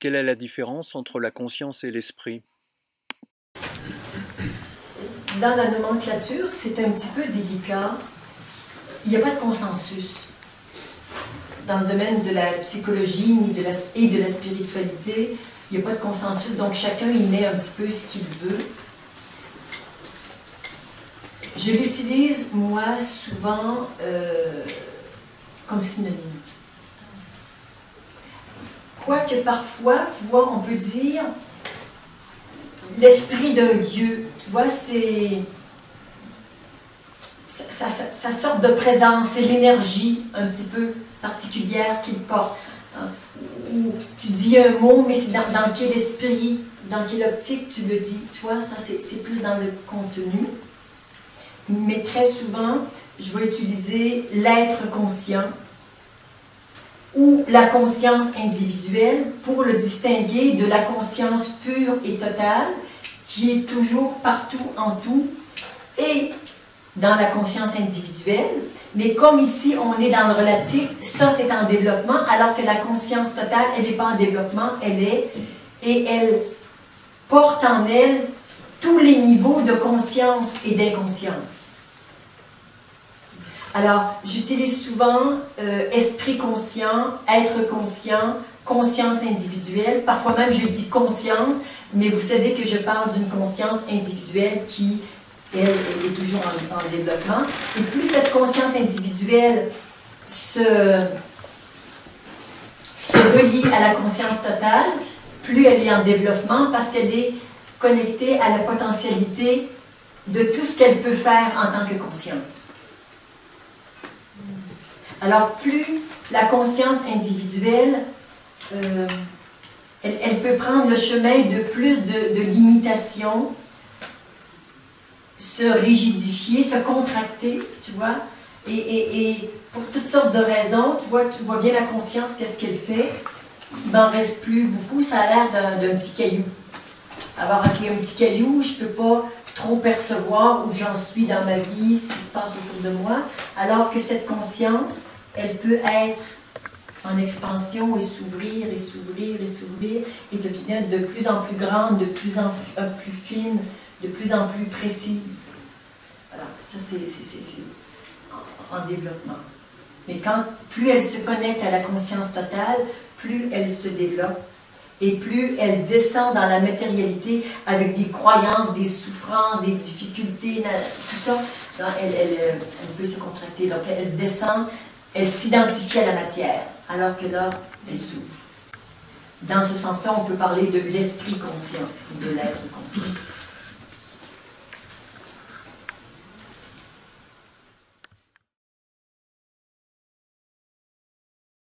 quelle est la différence entre la conscience et l'esprit? Dans la nomenclature, c'est un petit peu délicat. Il n'y a pas de consensus. Dans le domaine de la psychologie et de la spiritualité, il n'y a pas de consensus, donc chacun y met un petit peu ce qu'il veut. Je l'utilise, moi, souvent comme synonyme. Quoique parfois, tu vois, on peut dire l'esprit d'un lieu, tu vois, c'est sa sorte de présence, c'est l'énergie un petit peu particulière qu'il porte. Hein. Ou tu dis un mot, mais c'est dans quel esprit, dans quelle optique tu le dis, tu vois, ça c'est plus dans le contenu. Mais très souvent, je vais utiliser l'être conscient ou la conscience individuelle pour le distinguer de la conscience pure et totale qui est toujours partout en tout et dans la conscience individuelle. Mais comme ici, on est dans le relatif, ça c'est en développement, alors que la conscience totale, elle n'est pas en développement, elle est, et elle porte en elle tous les niveaux de conscience et d'inconscience. Alors, j'utilise souvent esprit conscient, être conscient, conscience individuelle. Parfois même, je dis conscience, mais vous savez que je parle d'une conscience individuelle qui, elle, est toujours en développement. Et plus cette conscience individuelle se relie à la conscience totale, plus elle est en développement parce qu'elle est connectée à la potentialité de tout ce qu'elle peut faire en tant que conscience. Alors, plus la conscience individuelle, elle peut prendre le chemin de plus de limitations, se rigidifier, se contracter, tu vois, et pour toutes sortes de raisons, tu vois bien la conscience, qu'est-ce qu'elle fait, il m'en reste plus beaucoup, ça a l'air d'un petit caillou. Alors, avec un petit caillou, je ne peux pas trop percevoir où j'en suis dans ma vie, ce qui se passe autour de moi, alors que cette conscience, elle peut être en expansion et s'ouvrir et s'ouvrir et s'ouvrir et devenir de plus en plus grande, de plus en plus fine, de plus en plus précise. Voilà, ça c'est en développement. Mais plus elle se connecte à la conscience totale, plus elle se développe et plus elle descend dans la matérialité avec des croyances, des souffrances, des difficultés, tout ça, elle peut se contracter. Donc elle descend, elle s'identifie à la matière, alors que là, elle s'ouvre. Dans ce sens-là, on peut parler de l'esprit conscient, de l'être conscient.